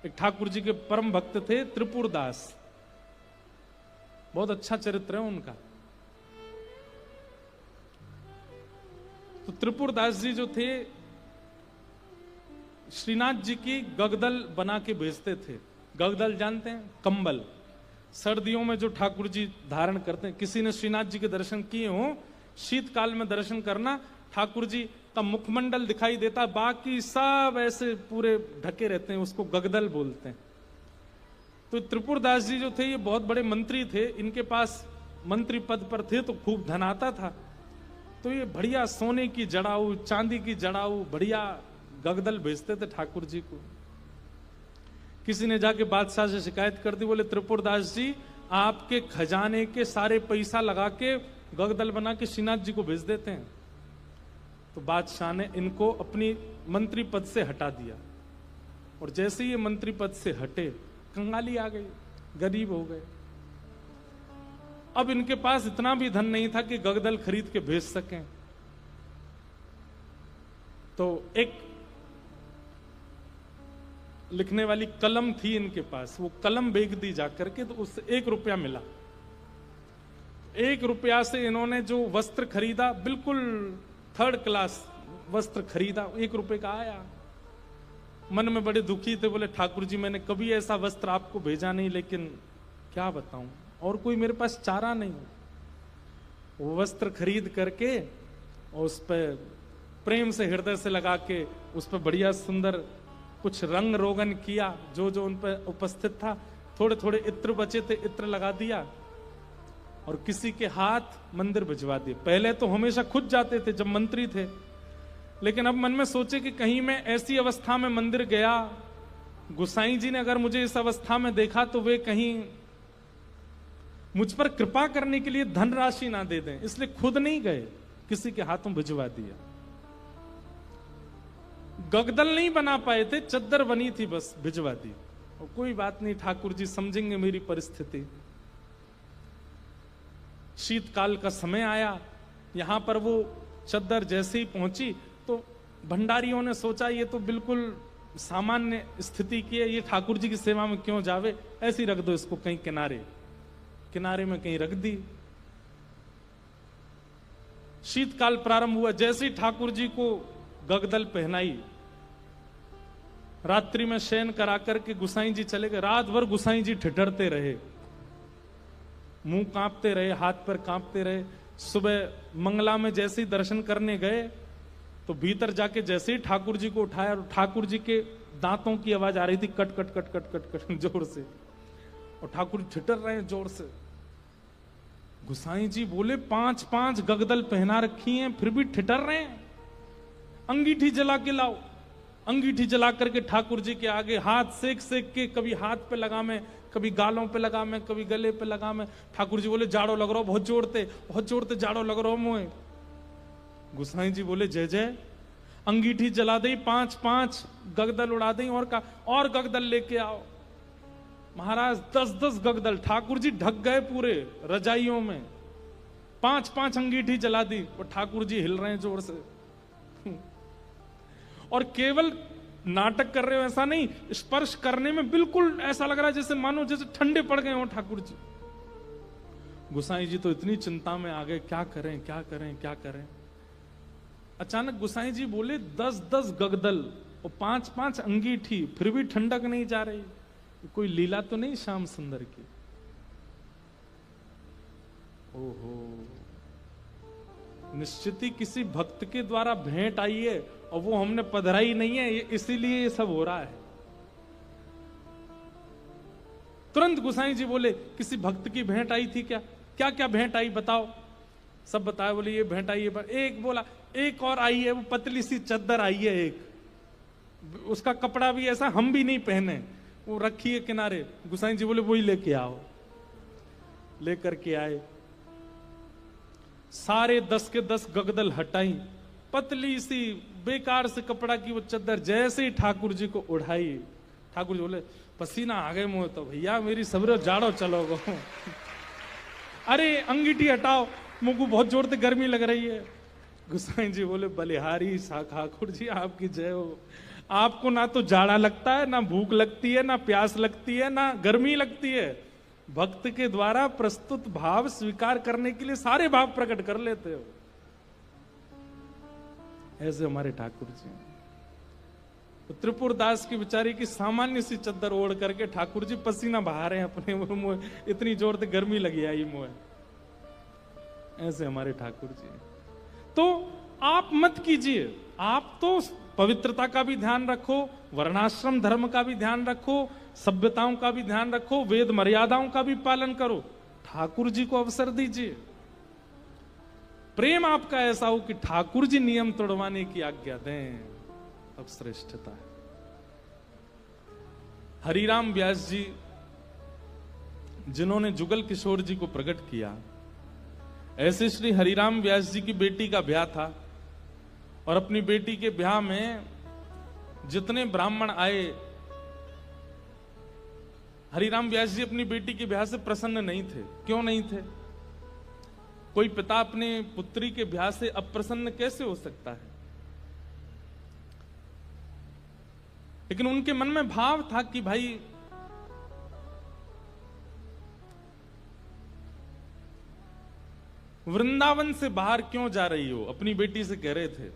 एक ठाकुर जी के परम भक्त थे त्रिपुरदास, बहुत अच्छा चरित्र है उनका। तो त्रिपुरदास जी जो थे, श्रीनाथ जी की गगदल बना के भेजते थे। गगदल जानते हैं? कंबल, सर्दियों में जो ठाकुर जी धारण करते हैं। किसी ने श्रीनाथ जी के दर्शन किए हो, शीतकाल में दर्शन करना, ठाकुर जी का मुखमंडल दिखाई देता, बाकी सब ऐसे पूरे ढके रहते हैं, उसको गगदल बोलते हैं। तो त्रिपुरदास जी जो थे ये बहुत बड़े मंत्री थे, इनके पास मंत्री पद पर थे तो खूब धन आता था। तो ये बढ़िया सोने की जड़ाऊ, चांदी की जड़ाऊ, बढ़िया गगदल भेजते थे ठाकुर जी को। किसी ने जाके बादशाह से शिकायत कर दी, बोले त्रिपुरदास जी आपके खजाने के सारे पैसा लगा के गगदल बना के श्रीनाथ जी को भेज देते हैं। तो बादशाह ने इनको अपनी मंत्री पद से हटा दिया, और जैसे ये मंत्री पद से हटे, कंगाली आ गई, गरीब हो गए। अब इनके पास इतना भी धन नहीं था कि गगदल खरीद के भेज सकें। तो एक लिखने वाली कलम थी इनके पास, वो कलम बेच दी जाकर के, तो उससे 1 रुपया मिला। 1 रुपया से इन्होंने जो वस्त्र खरीदा, बिल्कुल 3rd क्लास वस्त्र खरीदा, 1 रुपए का आया। मन में बड़े दुखी थे, बोले ठाकुर जी मैंने कभी ऐसा वस्त्र आपको भेजा नहीं, लेकिन क्या बताऊं, और कोई मेरे पास चारा नहीं। वो वस्त्र खरीद करके और उस पर प्रेम से हृदय से लगा के उस पर बढ़िया सुंदर कुछ रंग रोगन किया, जो जो उन पर उपस्थित था। थोड़े थोड़े इत्र बचे थे, इत्र लगा दिया और किसी के हाथ मंदिर भिजवा दिए। पहले तो हमेशा खुद जाते थे जब मंत्री थे, लेकिन अब मन में सोचे कि कहीं मैं ऐसी अवस्था में मंदिर गया, गुसाई जी ने अगर मुझे इस अवस्था में देखा तो वे कहीं मुझ पर कृपा करने के लिए धनराशि ना दे दें, इसलिए खुद नहीं गए, किसी के हाथों भिजवा दिया। गगदल नहीं बना पाए थे, चद्दर बनी थी, बस भिजवा दी। और कोई बात नहीं, ठाकुर जी समझेंगे मेरी परिस्थिति। शीतकाल का समय आया, यहां पर वो चद्दर जैसे ही पहुंची तो भंडारियों ने सोचा ये तो बिल्कुल सामान्य स्थिति की है, ये ठाकुर जी की सेवा में क्यों जावे, ऐसी रख दो इसको कहीं किनारे, किनारे में कहीं रख दी। शीतकाल प्रारंभ हुआ, जैसे ही ठाकुर जी को गगदल पहनाई, रात्रि में शयन करा करके गुसाई जी चले गए। रात भर गुसाई जी ठिठरते रहे, मुंह कांपते रहे, हाथ पर कांपते रहे। सुबह मंगला में जैसे ही दर्शन करने गए तो भीतर जाके जैसे ही ठाकुर जी को उठाया, और ठाकुर जी के दांतों की आवाज आ रही थी, cut cut cut cut cut cut जोर से, और ठाकुर ठिठर रहे हैं जोर से। गुसाई जी बोले 5-5 गगदल पहना रखी हैं, फिर भी ठिठर रहे हैं, अंगीठी जला के लाओ। अंगीठी जला करके ठाकुर जी के आगे हाथ सेक सेक के, कभी हाथ पे लगा मैं, कभी गालों पे लगा मैं, कभी गले पे लगा मैं। ठाकुर जी बोले जाड़ो लग रहा हो, बहुत जोड़ते जाड़ो लग रहा हो मुझे। गुसाई जी बोले जय जय। अंगीठी जला दी, 5-5 गगदल उड़ा दी, और गगदल लेके आओ। महाराज 10-10 गगदल, ठाकुर जी ढक गए पूरे रजाइयों में। 5-5 अंगीठी जला दी और ठाकुर जी हिल रहे हैं जोर से। और केवल नाटक कर रहे हो ऐसा नहीं, स्पर्श करने में बिल्कुल ऐसा लग रहा है जैसे मानो जैसे ठंडे पड़ गए हो ठाकुर जी। गुसाई जी तो इतनी चिंता में आ गए, क्या करें क्या करें क्या करें। अचानक गुसाई जी बोले 10-10 गगदल और 5-5 अंगीठी, फिर भी ठंडक नहीं जा रही, कोई लीला तो नहीं श्याम सुंदर की। ओहो, निश्चित ही किसी भक्त के द्वारा भेंट आई है और वो हमने पधराई नहीं है, इसीलिए ये सब हो रहा है। तुरंत गुसाई जी बोले किसी भक्त की भेंट आई थी क्या? क्या क्या भेंट आई बताओ। सब बताया, बोले ये भेंट आई है। एक बोला एक और आई है, वो पतली सी चद्दर आई है एक, उसका कपड़ा भी ऐसा हम भी नहीं पहने, वो रखी है किनारे। गुसाई जी बोले वही लेके आओ। लेकर के आए, सारे 10 के 10 गगदल हटाई, पतली सी बेकार से कपड़ा की वो चद्दर जैसे ही ठाकुर जी को उठाई, ठाकुर जी बोले पसीना आ गए मुंह, तो भैया मेरी सबरे जाड़ो चलो गो। अरे अंगीठी हटाओ, मुंह को बहुत जोर से गर्मी लग रही है। गुसाई जी बोले बलिहारी ठाकुर जी आपकी जय हो, आपको ना तो जाड़ा लगता है, ना भूख लगती है, ना प्यास लगती है, ना गर्मी लगती है। भक्त के द्वारा प्रस्तुत भाव स्वीकार करने के लिए सारे भाव प्रकट कर लेते हो। ऐसे हमारे ठाकुर जी। तो त्रिपुर दास की बेचारी की सामान्य सी चद्दर ओढ़ करके ठाकुर जी पसीना बहा रहे हैं अपने मुंह, इतनी जोर से गर्मी लगी आई मुंह। ऐसे हमारे ठाकुर जी। तो आप मत कीजिए, आप तो पवित्रता का भी ध्यान रखो, वर्णाश्रम धर्म का भी ध्यान रखो, सभ्यताओं का भी ध्यान रखो, वेद मर्यादाओं का भी पालन करो। ठाकुर जी को अवसर दीजिए। प्रेम आपका ऐसा हो कि ठाकुर जी नियम तोड़वाने की आज्ञा दें, तब श्रेष्ठता है। हरिराम व्यास जी जिन्होंने जुगल किशोर जी को प्रकट किया, ऐसे श्री हरिराम व्यास जी की बेटी का ब्याह था और अपनी बेटी के ब्याह में जितने ब्राह्मण आए, हरिराम व्यास जी अपनी बेटी के ब्याह से प्रसन्न नहीं थे। क्यों नहीं थे? कोई पिता अपने पुत्री के ब्याह से अप्रसन्न कैसे हो सकता है? लेकिन उनके मन में भाव था कि भाई वृंदावन से बाहर क्यों जा रही हो? अपनी बेटी से कह रहे थे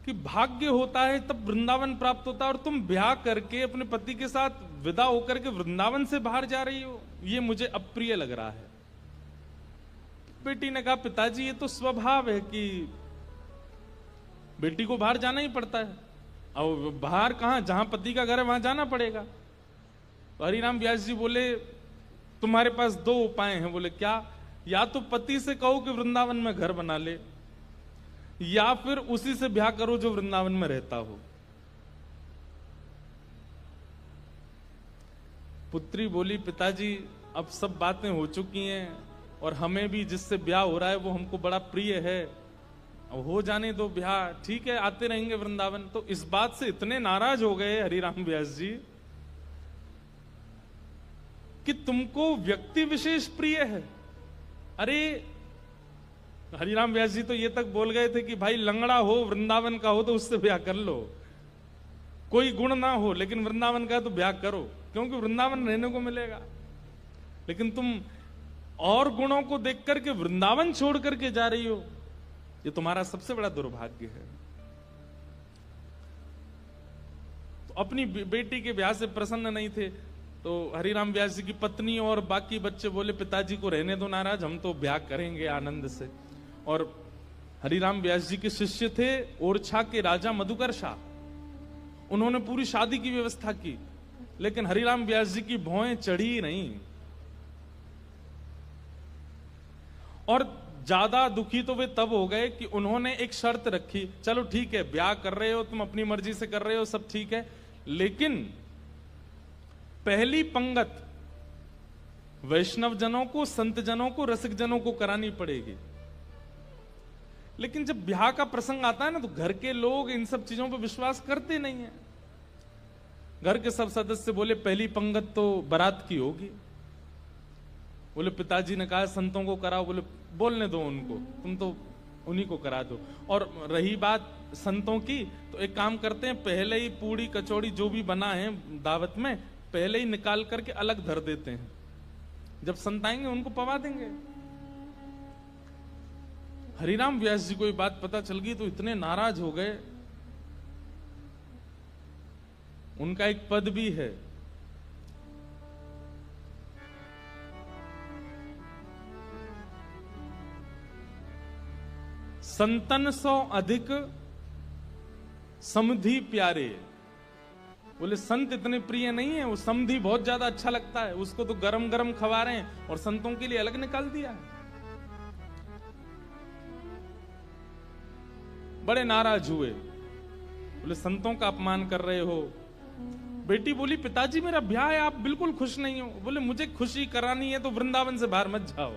कि भाग्य होता है तब वृंदावन प्राप्त होता है, और तुम ब्याह करके अपने पति के साथ विदा होकर के वृंदावन से बाहर जा रही हो, ये मुझे अप्रिय लग रहा है। बेटी ने कहा, पिताजी ये तो स्वभाव है कि बेटी को बाहर जाना ही पड़ता है, और बाहर कहां, जहां पति का घर है वहां जाना पड़ेगा। तो हरिराम व्यास जी बोले, तुम्हारे पास दो उपाय हैं। बोले क्या? या तो पति से कहो कि वृंदावन में घर बना ले, या फिर उसी से ब्याह करो जो वृंदावन में रहता हो। पुत्री बोली, पिताजी अब सब बातें हो चुकी हैं और हमें भी जिससे ब्याह हो रहा है वो हमको बड़ा प्रिय है, अब हो जाने दो ब्याह, ठीक है आते रहेंगे वृंदावन। तो इस बात से इतने नाराज हो गए हरिराम व्यास जी कि तुमको व्यक्ति विशेष प्रिय है। अरे हरिराम व्यास जी तो ये तक बोल गए थे कि भाई लंगड़ा हो, वृंदावन का हो तो उससे ब्याह कर लो, कोई गुण ना हो लेकिन वृंदावन का है तो ब्याह करो, क्योंकि वृंदावन रहने को मिलेगा। लेकिन तुम और गुणों को देख करके वृंदावन छोड़ करके जा रही हो, ये तुम्हारा सबसे बड़ा दुर्भाग्य है। तो अपनी बेटी के ब्याह से प्रसन्न नहीं थे, तो हरिराम व्यास जी की पत्नी और बाकी बच्चे बोले, पिताजी को रहने दो नाराज, हम तो ब्याह करेंगे आनंद से। और हरिराम व्यास जी के शिष्य थे ओरछा के राजा मधुकर शाह, उन्होंने पूरी शादी की व्यवस्था की, लेकिन हरिराम व्यास जी की भौएं चढ़ी नहीं। और ज्यादा दुखी तो वे तब हो गए कि उन्होंने एक शर्त रखी, चलो ठीक है ब्याह कर रहे हो तुम, अपनी मर्जी से कर रहे हो, सब ठीक है, लेकिन पहली पंगत वैष्णव जनों को, संत जनों को, रसिक जनों को करानी पड़ेगी। लेकिन जब ब्याह का प्रसंग आता है ना, तो घर के लोग इन सब चीजों पर विश्वास करते नहीं है। घर के सब सदस्य बोले, पहली पंगत तो बारात की होगी। बोले पिताजी ने कहा संतों को कराओ। बोले बोलने दो उनको, तुम तो उन्हीं को करा दो। और रही बात संतों की, तो एक काम करते हैं, पहले ही पूड़ी कचौड़ी जो भी बना है दावत में, पहले ही निकाल करके अलग धर देते हैं, जब संत आएंगे उनको पवा देंगे। हरिराम व्यास जी को ये बात पता चल गई तो इतने नाराज हो गए। उनका एक पद भी है, संतन सौ अधिक समधि प्यारे। बोले संत इतने प्रिय नहीं है, वो समधि बहुत ज्यादा अच्छा लगता है, उसको तो गरम गरम खवा रहे हैं और संतों के लिए अलग निकाल दिया है। बड़े नाराज हुए, बोले संतों का अपमान कर रहे हो। बेटी बोली, पिताजी मेरा ब्याह है, आप बिल्कुल खुश नहीं हो। बोले मुझे खुशी करानी है तो वृंदावन से बाहर मत जाओ।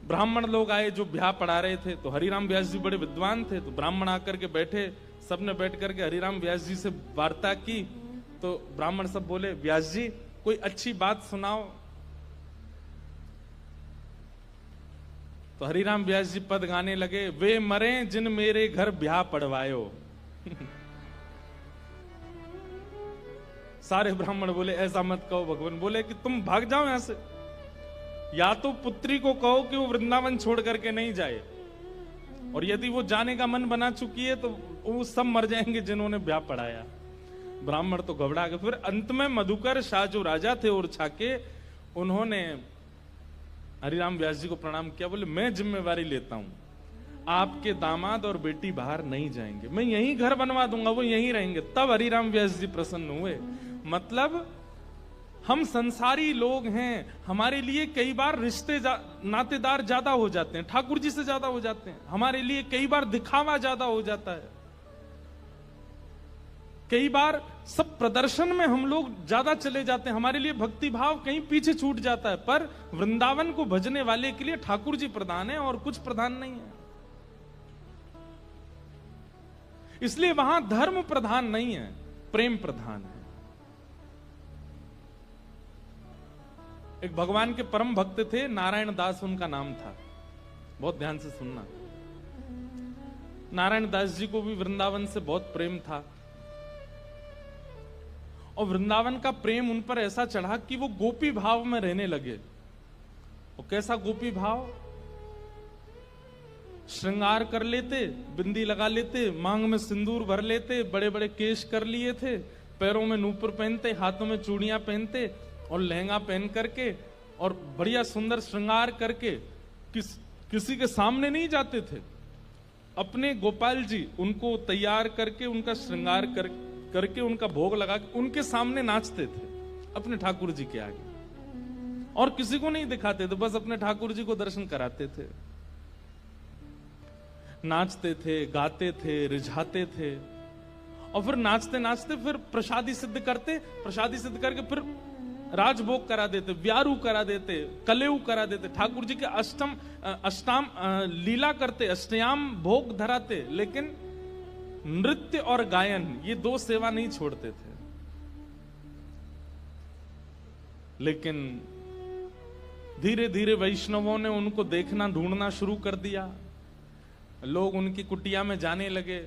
ब्राह्मण लोग आए जो ब्याह पढ़ा रहे थे, तो हरिराम व्यास जी बड़े विद्वान थे, तो ब्राह्मण आकर के बैठे, सबने बैठ करके हरिराम व्यास जी से वार्ता की। तो ब्राह्मण सब बोले, व्यास जी कोई अच्छी बात सुनाओ। तो हरिराम व्यास जी पद गाने लगे, वे मरे जिन मेरे घर ब्याह पड़वायो। सारे ब्राह्मण बोले ऐसा मत कहो। भगवान बोले कि तुम भाग जाओ यहां से, या तो पुत्री को कहो कि वो वृंदावन छोड़ करके नहीं जाए, और यदि वो जाने का मन बना चुकी है तो वो सब मर जाएंगे जिन्होंने ब्याह पढ़ाया। ब्राह्मण तो घबरा गए। फिर अंत में मधुकर शाह जो राजा थे और छाके, उन्होंने हरिराम व्यास जी को प्रणाम किया, बोले मैं जिम्मेवारी लेता हूं, आपके दामाद और बेटी बाहर नहीं जाएंगे, मैं यहीं घर बनवा दूंगा, वो यहीं रहेंगे। तब हरिराम व्यास जी प्रसन्न हुए। मतलब हम संसारी लोग हैं, हमारे लिए कई बार रिश्ते नातेदार ज्यादा हो जाते हैं, ठाकुर जी से ज्यादा हो जाते हैं, हमारे लिए कई बार दिखावा ज्यादा हो जाता है, कई बार सब प्रदर्शन में हम लोग ज्यादा चले जाते हैं, हमारे लिए भक्ति भाव कहीं पीछे छूट जाता है। पर वृंदावन को भजने वाले के लिए ठाकुर जी प्रधान है और कुछ प्रधान नहीं है। इसलिए वहां धर्म प्रधान नहीं है, प्रेम प्रधान है। एक भगवान के परम भक्त थे, नारायण दास उनका नाम था, बहुत ध्यान से सुनना। नारायण दास जी को भी वृंदावन से बहुत प्रेम था, और वृंदावन का प्रेम उन पर ऐसा चढ़ा कि वो गोपी भाव में रहने लगे। और कैसा गोपी भाव? श्रृंगार कर लेते, बिंदी लगा लेते, मांग में सिंदूर भर लेते, बड़े बड़े केश कर लिए थे, पैरों में नूपुर पहनते, हाथों में चूड़ियां पहनते और लहंगा पहन करके और बढ़िया सुंदर श्रृंगार करके किसी के सामने नहीं जाते थे। अपने गोपाल जी उनको तैयार करके, उनका श्रृंगार करके उनका भोग लगा के उनके सामने नाचते थे, अपने ठाकुर जी के आगे, और किसी को नहीं दिखाते थे, बस अपने ठाकुर जी को दर्शन कराते थे। नाचते थे, गाते थे, रिझाते थे, और फिर नाचते नाचते फिर प्रसादी सिद्ध करते, प्रसादी सिद्ध करके फिर राजभोग करा देते, व्यारू करा देते, कलेऊ करा देते, ठाकुर जी के अष्टाम लीला करते, अष्टयाम भोग धराते, लेकिन नृत्य और गायन ये दो सेवा नहीं छोड़ते थे। लेकिन धीरे धीरे वैष्णवों ने उनको देखना ढूंढना शुरू कर दिया, लोग उनकी कुटिया में जाने लगे।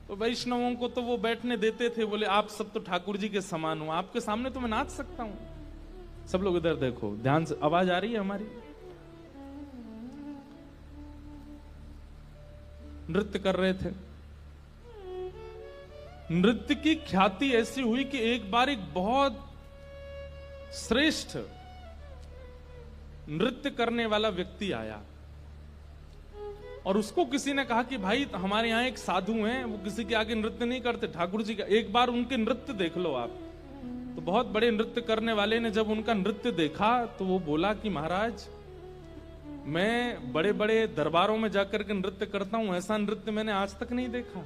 तो वैष्णवों को तो वो बैठने देते थे, बोले आप सब तो ठाकुर जी के समान हो, आपके सामने तो मैं नाच सकता हूं। सब लोग इधर देखो, ध्यान से, आवाज आ रही है हमारी? नृत्य कर रहे थे। नृत्य की ख्याति ऐसी हुई कि एक बार एक बहुत श्रेष्ठ नृत्य करने वाला व्यक्ति आया, और उसको किसी ने कहा कि भाई हमारे यहां एक साधु हैं, वो किसी के आगे नृत्य नहीं करते, ठाकुर जी का एक बार उनके नृत्य देख लो आप। तो बहुत बड़े नृत्य करने वाले ने जब उनका नृत्य देखा तो वो बोला कि महाराज, मैं बड़े बड़े दरबारों में जाकर के नृत्य करता हूं, ऐसा नृत्य मैंने आज तक नहीं देखा।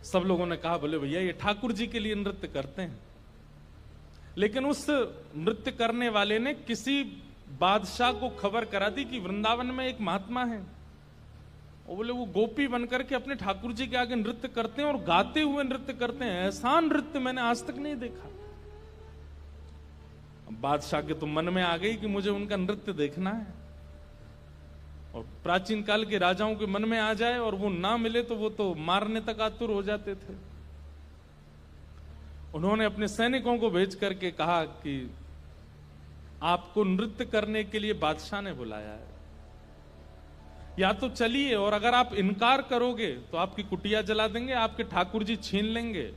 सब लोगों ने कहा, बोले भैया ये ठाकुर जी के लिए नृत्य करते हैं। लेकिन उस नृत्य करने वाले ने किसी बादशाह को खबर करा दी कि वृंदावन में एक महात्मा है, और बोले वो गोपी बनकर के अपने ठाकुर जी के आगे नृत्य करते हैं और गाते हुए नृत्य करते हैं, ऐसा नृत्य मैंने आज तक नहीं देखा। बादशाह के तो मन में आ गई कि मुझे उनका नृत्य देखना है, और प्राचीन काल के राजाओं के मन में आ जाए और वो ना मिले तो वो तो मारने तक आतुर हो जाते थे। उन्होंने अपने सैनिकों को भेज करके कहा कि आपको नृत्य करने के लिए बादशाह ने बुलाया है, या तो चलिए, और अगर आप इनकार करोगे तो आपकी कुटिया जला देंगे, आपके ठाकुर जी छीन लेंगे,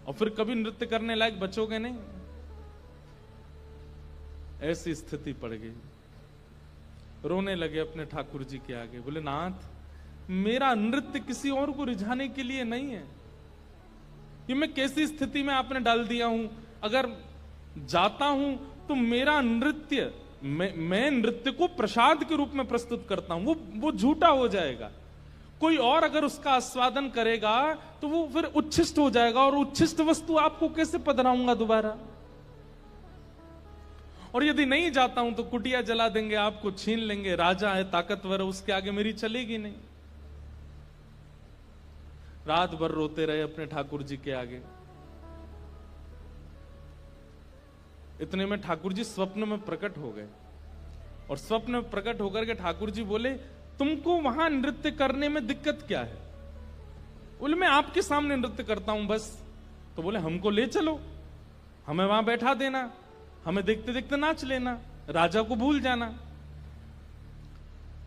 और फिर कभी नृत्य करने लायक बचोगे नहीं। ऐसी स्थिति पड़ गई। रोने लगे अपने ठाकुर जी के आगे, बोले नाथ, मेरा नृत्य किसी और को रिझाने के लिए नहीं है, ये मैं कैसी स्थिति में आपने डाल दिया हूं। अगर जाता हूं तो मेरा नृत्य, मैं नृत्य को प्रसाद के रूप में प्रस्तुत करता हूं, वो झूठा हो जाएगा। कोई और अगर उसका आस्वादन करेगा तो वो फिर उच्छिष्ट हो जाएगा, और उच्छिष्ट वस्तु आपको कैसे पधराऊंगा दोबारा। और यदि नहीं जाता हूं तो कुटिया जला देंगे, आपको छीन लेंगे, राजा है, ताकतवर है, उसके आगे मेरी चलेगी नहीं। रात भर रोते रहे अपने ठाकुर जी के आगे। इतने में ठाकुर जी स्वप्न में प्रकट हो गए। और स्वप्न में प्रकट होकर के ठाकुर जी बोले, तुमको वहां नृत्य करने में दिक्कत क्या है? बोले, मैं आपके सामने नृत्य करता हूं बस। तो बोले, हमको ले चलो, हमें वहां बैठा देना, हमें देखते देखते नाच लेना, राजा को भूल जाना।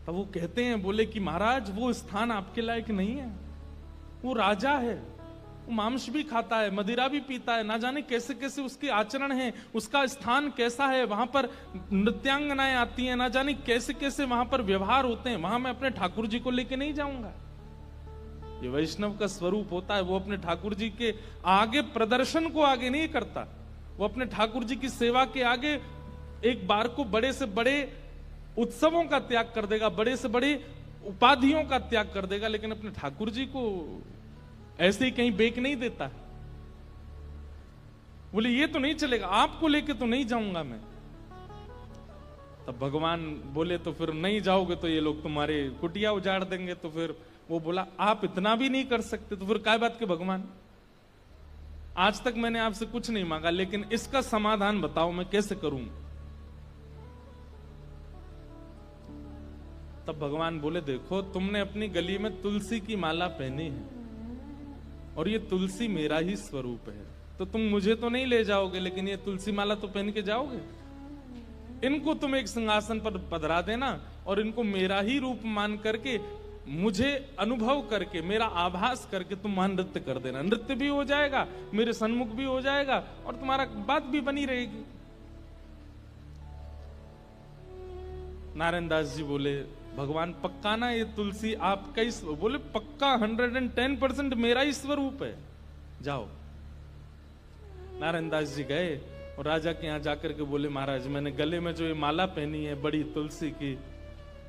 तब वो कहते हैं, बोले कि महाराज वो स्थान आपके लायक नहीं है, वो राजा है, वो मांस भी खाता है, मदिरा भी पीता है, ना जाने कैसे कैसे उसके आचरण हैं, उसका स्थान कैसा है, वहां पर नृत्यांगनाएं आती हैं, ना जाने कैसे कैसे वहां पर व्यवहार होते हैं, वहां मैं अपने ठाकुर जी को लेके नहीं जाऊंगा। ये वैष्णव का स्वरूप होता है, वो अपने ठाकुर जी के आगे प्रदर्शन को आगे नहीं करता, वो अपने ठाकुर जी की सेवा के आगे एक बार को बड़े से बड़े उत्सवों का त्याग कर देगा, बड़े से बड़े उपाधियों का त्याग कर देगा, लेकिन अपने ठाकुर जी को ऐसे ही कहीं बेक नहीं देता। बोले, ये तो नहीं चलेगा, आपको लेके तो नहीं जाऊंगा मैं। तब भगवान बोले, तो फिर नहीं जाओगे तो ये लोग तुम्हारे कुटिया उजाड़ देंगे। तो फिर वो बोला, आप इतना भी नहीं कर सकते, तो फिर काय बात के भगवान, आज तक मैंने आपसे कुछ नहीं मांगा, लेकिन इसका समाधान बताओ मैं कैसे करूं। तब भगवान बोले, देखो तुमने अपनी गली में तुलसी की माला पहनी है और ये तुलसी मेरा ही स्वरूप है, तो तुम मुझे तो नहीं ले जाओगे, लेकिन ये तुलसी माला तो पहन के जाओगे। इनको तुम एक सिंहासन पर पधरा देना और इनको मेरा ही रूप मान करके, मुझे अनुभव करके, मेरा आभास करके तुम वहां नृत्य कर देना। नृत्य भी हो जाएगा, मेरे सन्मुख भी हो जाएगा और तुम्हारा बात भी बनी रहेगी। नारायण दास जी बोले, भगवान पक्का ना ये तुलसी आपका ही? बोले, पक्का 110% मेरा ही स्वरूप है, जाओ। नारायण दास जी गए और राजा के यहां जाकर के बोले, महाराज मैंने गले में जो ये माला पहनी है बड़ी तुलसी की,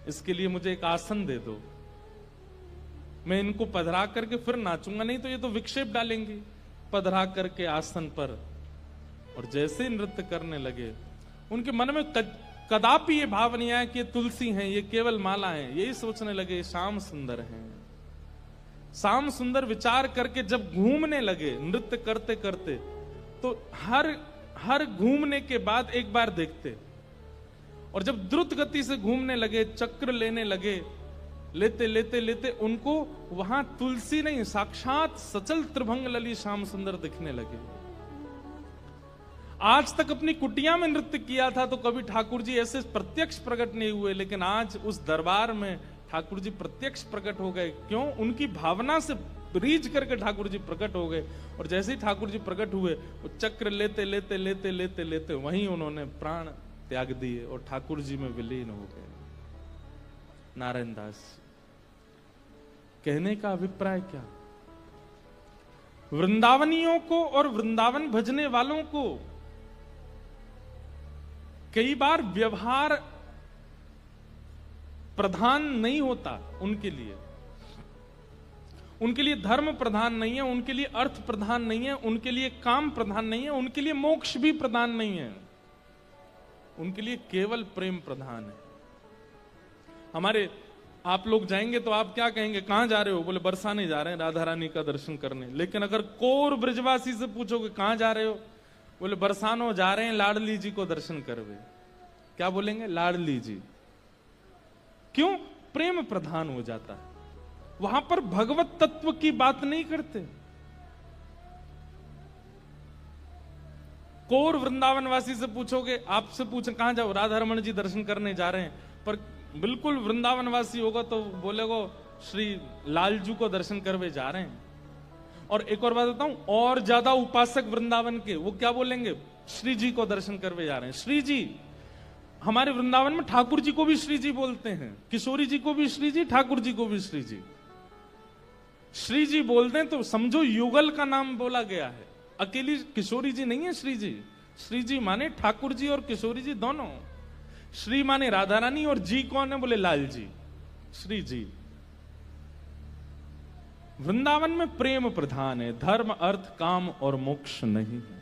इसके लिए मुझे एक आसन दे दो, मैं इनको पधरा करके फिर नाचूंगा, नहीं तो ये तो विक्षेप डालेंगे। पधरा करके आसन पर, और जैसे ही नृत्य करने लगे, उनके मन में कदापि ये भाव नहीं आया कि ये तुलसी हैं, ये केवल माला है, यही सोचने लगे श्याम सुंदर हैं। श्याम सुंदर विचार करके जब घूमने लगे नृत्य करते करते, तो हर घूमने के बाद एक बार देखते, और जब द्रुत गति से घूमने लगे, चक्र लेने लगे, लेते लेते लेते उनको वहां तुलसी नहीं, साक्षात सचल त्रिभंग लली श्याम सुंदर दिखने लगे। आज तक अपनी कुटिया में नृत्य किया था तो कभी ठाकुर जी ऐसे प्रत्यक्ष प्रकट नहीं हुए, लेकिन आज उस दरबार में ठाकुर जी प्रत्यक्ष प्रकट हो गए। क्यों? उनकी भावना से रीझ करके ठाकुर जी प्रकट हो गए, और जैसे ही ठाकुर जी प्रकट हुए, वो चक्र लेते लेते लेते लेते लेते वहीं उन्होंने प्राण त्याग दिए और ठाकुर जी में विलीन हो गए। नारायण दास कहने का अभिप्राय क्या? वृंदावनियों को और वृंदावन भजने वालों को कई बार व्यवहार प्रधान नहीं होता, उनके लिए धर्म प्रधान नहीं है, उनके लिए अर्थ प्रधान नहीं है, उनके लिए काम प्रधान नहीं है, उनके लिए मोक्ष भी प्रधान नहीं है, उनके लिए केवल प्रेम प्रधान है। हमारे आप लोग जाएंगे तो आप क्या कहेंगे, कहां जा रहे हो? बोले, बरसाने जा रहे हैं, राधा रानी का दर्शन करने। लेकिन अगर कोर ब्रजवासी से पूछोगे कहां जा रहे हो, बोले बरसानो जा रहे हैं लाडली जी को दर्शन करवे। क्या बोलेंगे? लाडली जी। क्यों? प्रेम प्रधान हो जाता है, वहां पर भगवत तत्व की बात नहीं करते। कोर वृंदावनवासी से पूछोगे, आपसे पूछे कहां जाओ, राधा रमन जी दर्शन करने जा रहे हैं, पर बिल्कुल वृंदावनवासी होगा तो बोलेगो श्री लालजू को दर्शन करवे जा रहे हैं। और एक और बात बताऊं, और ज्यादा उपासक वृंदावन के, वो क्या बोलेंगे? श्री जी को दर्शन करवे जा रहे हैं। श्री जी, हमारे वृंदावन में ठाकुर जी को भी श्री जी बोलते हैं, किशोरी जी को भी श्री जी, ठाकुर जी को भी श्री जी। श्री जी बोलते हैं तो समझो युगल का नाम बोला गया है, अकेली किशोरी जी नहीं है श्री जी। श्री जी माने ठाकुर जी और किशोरी जी दोनों। श्री माने राधा रानी, और जी कौन है? बोले लाल जी, श्री जी। वृंदावन में प्रेम प्रधान है, धर्म अर्थ काम और मोक्ष नहीं है।